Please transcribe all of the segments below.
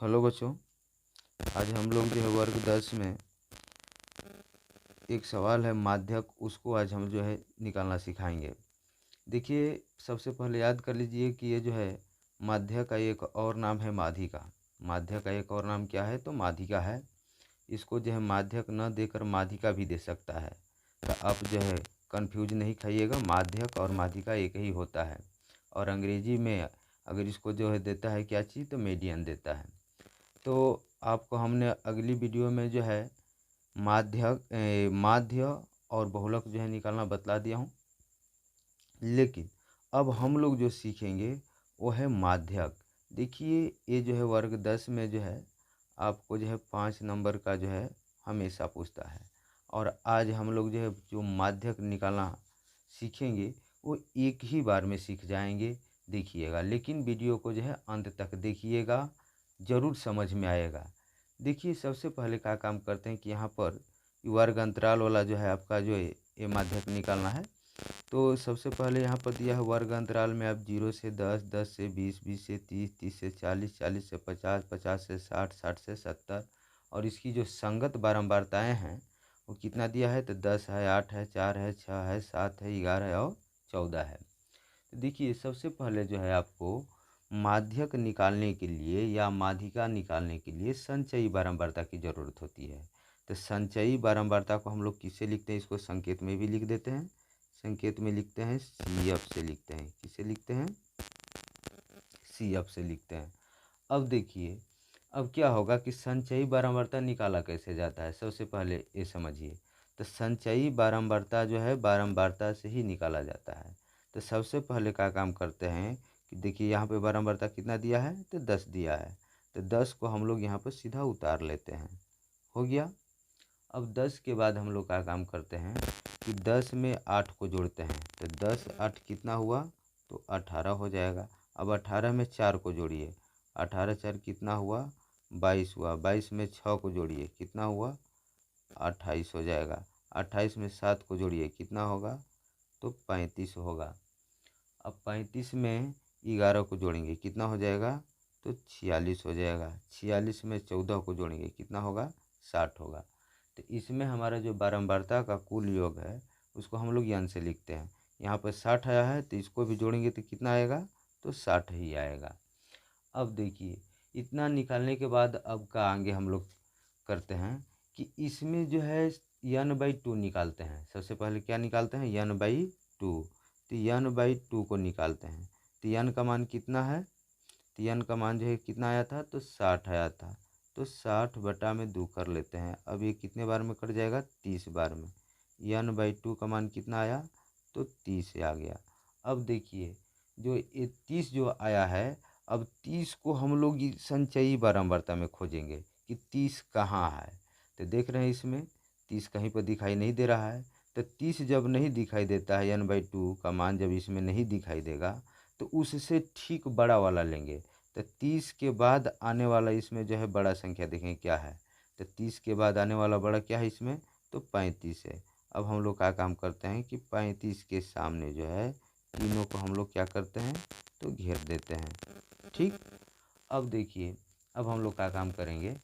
Hello बच्चों, आज हम लोग जो है वर्ग 10 में एक सवाल है माध्यक, उसको आज हम जो है निकालना सिखाएंगे। देखिए, सबसे पहले याद कर लीजिए कि ये जो है माध्य का एक और नाम है माध्यिका। माध्य का एक और नाम क्या है? तो माध्यिका है। इसको जो है माध्यक न देकर माध्यिका भी दे सकता है। तो आप जो है कंफ्यूज नहीं खाइएगा, माध्यक और माध्यिका एक ही होता है। और अंग्रेजी में अगर इसको जो है देता है क्या चीज़, तो मीडियन देता है। तो आपको हमने अगली वीडियो में जो है माध्य और बहुलक जो है निकालना बतला दिया हूँ। लेकिन अब हम लोग जो सीखेंगे वो है माध्यक। देखिए, ये जो है वर्ग 10 में जो है आपको जो है 5 नंबर का जो है हमेशा पूछता है। और आज हम लोग जो है जो माध्यक निकालना सीखेंगे वो एक ही बार में सीख जाएंगे। देखिएगा, लेकिन वीडियो को जो है अंत तक देखिएगा, ज़रूर समझ में आएगा। देखिए, सबसे पहले क्या काम करते हैं कि यहाँ पर वर्ग अंतराल वाला जो है आपका जो है ये माध्यक निकालना है। तो सबसे पहले यहाँ पर दिया है वर्ग अंतराल में आप 0 से 10, 10 से 20, 20 से 30, 30 से 40, 40 से 50, 50 से 60, 60 से 70। और इसकी जो संगत बारंबारताएँ हैं वो कितना दिया है? तो 10 है, 8 है, 4 है, 6 है, 7 है, 11 है और 14 है। तो देखिए, सबसे पहले जो है आपको माध्यक निकालने के लिए या माध्यिका निकालने के लिए संचयी बारंबारता की ज़रूरत होती है। तो संचयी बारंबारता को हम लोग किससे लिखते हैं? इसको संकेत में भी लिख देते हैं। संकेत में लिखते हैं CF से लिखते हैं। किससे लिखते हैं? CF से लिखते हैं। अब देखिए, अब क्या होगा कि संचयी बारंबारता निकाला कैसे जाता है? सबसे पहले ये समझिए। तो संचयी बारंबारता जो है बारंबारता से ही निकाला जाता है। तो सबसे पहले क्या काम करते हैं कि देखिए, यहाँ पे बारंबारता कितना दिया है? तो 10 दिया है। तो 10 को हम लोग यहाँ पर सीधा उतार लेते हैं। हो गया। अब 10 के बाद हम लोग क्या काम करते हैं कि 10 में 8 को जोड़ते हैं। तो 10 8 कितना हुआ? तो 18 हो जाएगा। अब 18 में 4 को जोड़िए। 18 4 कितना हुआ? 22 हुआ। 22 में 6 को जोड़िए, कितना हुआ? 28 हो जाएगा। 28 में 7 को जोड़िए, कितना होगा? तो 35 होगा। अब 35 में 11 को जोड़ेंगे, कितना हो जाएगा? तो 46 हो जाएगा। 46 में 14 को जोड़ेंगे, कितना होगा? 60 होगा। तो इसमें हमारा जो बारंबारता का कुल योग है उसको हम लोग यन से लिखते हैं। यहाँ पर 60 आया है तो इसको भी जोड़ेंगे तो कितना आएगा? तो 60 ही आएगा। अब देखिए, इतना निकालने के बाद अब का आगे हम लोग करते हैं कि इसमें जो है n/2 निकालते हैं। सबसे पहले क्या निकालते हैं? n/2। तो n/2 को निकालते हैं। तो n का मान कितना है? तो n का मान जो है कितना आया था? तो 60 आया था। तो 60 बटा में 2 कर लेते हैं। अब ये कितने बार में कट जाएगा? 30 बार में। n/2 का मान कितना आया? तो 30 आ गया। अब देखिए, जो ये 30 जो आया है, अब 30 को हम लोग संचयी बारंबारता में खोजेंगे कि 30 कहाँ है। तो देख रहे हैं इसमें 30 कहीं पर दिखाई नहीं दे रहा है। तो 30 जब नहीं दिखाई देता है, n/2 का मान जब इसमें नहीं दिखाई देगा, तो उससे ठीक बड़ा वाला लेंगे। तो 30 के बाद आने वाला इसमें जो है बड़ा संख्या देखें क्या है। तो 30 के बाद आने वाला बड़ा क्या है इसमें? तो 35 है। अब हम लोग क्या काम करते हैं कि 35 के सामने जो है तीनों को हम लोग क्या करते हैं? तो घेर देते हैं। ठीक। अब देखिए, अब हम लोग क्या काम करेंगे,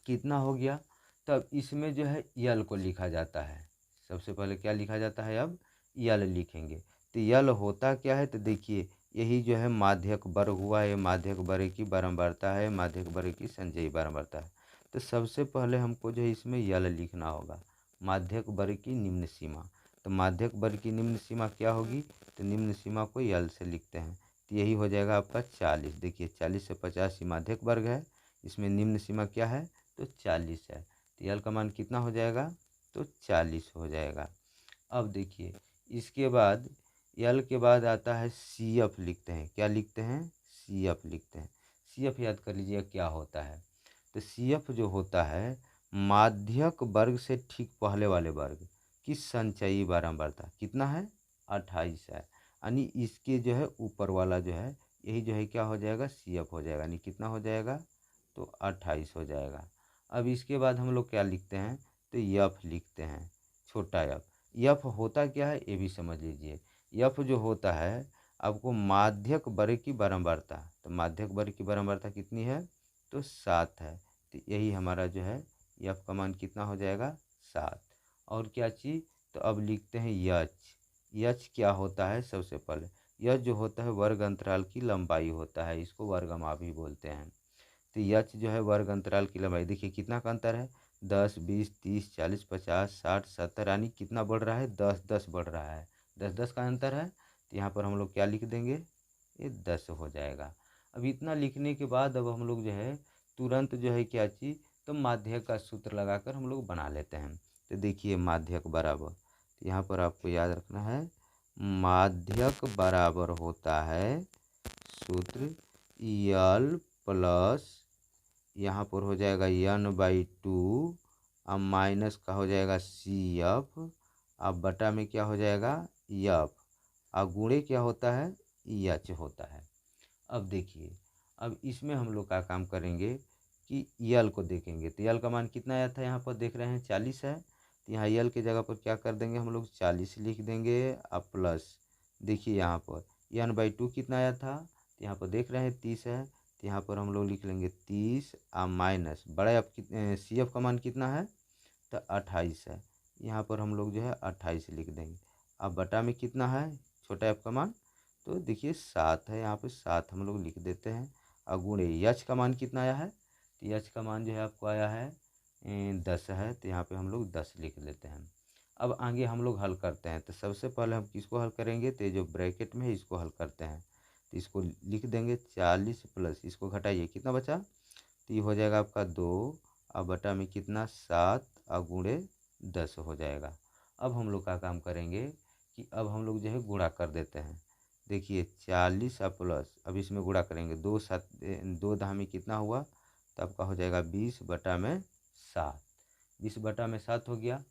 कितना हो गया? तब इसमें जो है यल को लिखा जाता है। सबसे पहले क्या लिखा जाता है? अब यल लिखेंगे। तो यल होता क्या है? तो देखिए, यही जो है माध्यक वर्ग हुआ है, माध्यक वर्ग की बारंबारता है, माध्यक वर्ग की संचयी बारंबारता है। तो सबसे पहले हमको जो है इसमें यल लिखना होगा, माध्यक वर्ग की निम्न सीमा। तो माध्यक वर्ग की निम्न सीमा क्या होगी? तो निम्न सीमा को यल से लिखते हैं। तो यही हो जाएगा आपका 40। देखिए, 40 से 50 ही माध्यक वर्ग है, इसमें निम्न सीमा क्या है? तो 40 है। तो यल का मान कितना हो जाएगा? तो 40 हो जाएगा। अब देखिए, इसके बाद यल के बाद आता है CF लिखते हैं। क्या लिखते हैं? CF लिखते हैं। CF याद कर लीजिए क्या होता है। तो CF जो होता है माध्यक वर्ग से ठीक पहले वाले वर्ग की संचयी बारंबारता कितना है? 28 है। यानी इसके जो है ऊपर वाला जो है यही जो है क्या हो जाएगा? CF हो जाएगा। यानी कितना हो जाएगा? तो 28 हो जाएगा। अब इसके बाद हम लोग क्या लिखते हैं? तो F लिखते हैं, छोटा f। F होता क्या है ये भी समझ लीजिए। F जो होता है आपको माध्यक वर्ग की बारंबारता। तो माध्यक वर्ग की बारंबारता कितनी है? तो 7 है। तो यही हमारा जो है एफ का मान कितना हो जाएगा 7। और क्या चीज़, तो अब लिखते हैं यच। यच क्या होता है, सबसे पहले यच जो होता है वर्ग अंतराल की लंबाई होता है, इसको वर्गमा भी बोलते हैं। तो यच जो है वर्ग अंतराल की लंबाई, देखिए कितना का अंतर है, 10 20 30 40 50 60 70, यानी कितना बढ़ रहा है, 10 10 बढ़ रहा है, 10 10 का अंतर है। तो यहाँ पर हम लोग क्या लिख देंगे, ये 10 हो जाएगा। अब इतना लिखने के बाद अब हम लोग जो है तुरंत जो है क्या चीज़, तो माध्यक का सूत्र लगाकर हम लोग बना लेते हैं। तो देखिए माध्यक बराबर, तो यहाँ पर आपको याद रखना है, माध्यक बराबर होता है सूत्र यल प्लस, यहाँ पर हो जाएगा n/2, अब माइनस का हो जाएगा सी एफ, अब बटा में क्या हो जाएगा एफ, अब गुणे क्या होता है एच होता है। अब देखिए, अब इसमें हम लोग क्या काम करेंगे कि यल को देखेंगे। तो यल का मान कितना आया था, यहाँ पर देख रहे हैं 40 है। तो यहाँ यल के जगह पर क्या कर देंगे हम लोग, 40 लिख देंगे। अब प्लस देखिए यहाँ पर n/2 कितना आया था, तो यहाँ पर देख रहे हैं 30 है। तो यहाँ पर हम लोग लिख लेंगे 30, अब माइनस बड़ा एफ सी एफ का मान कितना है, तो 28 है। यहाँ पर हम लोग जो है 28 लिख देंगे। अब बटा में कितना है छोटा एफ का मान, तो देखिए 7 है, यहाँ पे 7 हम लोग लिख देते हैं। और गुणे यच का मान कितना आया है, तो यच का मान जो है आपको आया है 10 है। तो यहाँ पे हम लोग 10 लिख लेते हैं। अब आगे हम लोग हल करते हैं। तो सबसे पहले हम किसको हल करेंगे, तो जो ब्रैकेट में है इसको हल करते हैं। तो इसको लिख देंगे 40 प्लस, इसको घटाइए कितना बचा, तो ये हो जाएगा आपका 2, अब बटा में कितना 7, और गुणे 10 हो जाएगा। अब हम लोग का काम करेंगे कि अब हम लोग जो है गुणा कर देते हैं। देखिए 40 और प्लस, अब इसमें गुणा करेंगे, 2 7 2 दहा में कितना हुआ, तो आपका हो जाएगा 20/7, 20/7 हो गया।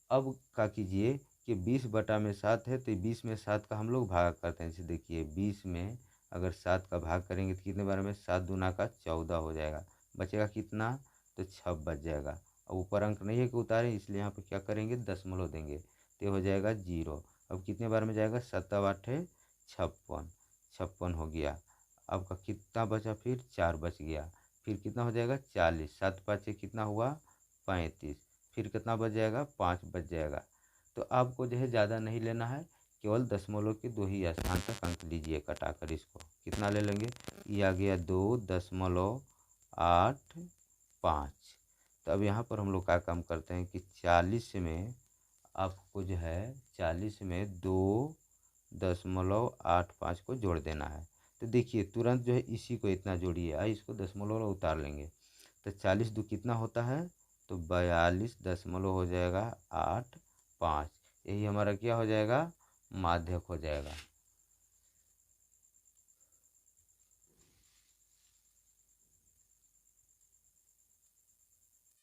अब क्या कीजिए कि 20/7 है, तो 20 में 7 का हम लोग भाग करते हैं। जैसे देखिए 20 में अगर 7 का भाग करेंगे तो कितने बार में, 7 दूना का 14 हो जाएगा, बचेगा कितना, तो 6 बच जाएगा। अब ऊपर अंक नहीं है कि उतारें, इसलिए यहाँ पे क्या करेंगे दशमलव देंगे, तो हो जाएगा 0। अब कितने बार में जाएगा, 7 8 56, 56 हो गया। अब का कितना बचा, फिर 4 बच गया, फिर कितना हो जाएगा 40, 7 5 कितना हुआ 35, फिर कितना बच जाएगा 5 बच जाएगा। तो आपको जो है ज़्यादा नहीं लेना है, केवल दशमलव के 2 ही स्थान तक अंक लीजिए कटाकर। इसको कितना ले लेंगे, ये आ गया 2.85। तो अब यहाँ पर हम लोग क्या काम करते हैं कि 40 में आपको जो है 40 में 2.85 को जोड़ देना है। तो देखिए तुरंत जो है इसी को इतना जोड़िए, इसको दशमलव उतार लेंगे। तो 40 दो कितना होता है, तो 42 हो जाएगा 85। यही हमारा क्या हो जाएगा, माध्यक हो जाएगा।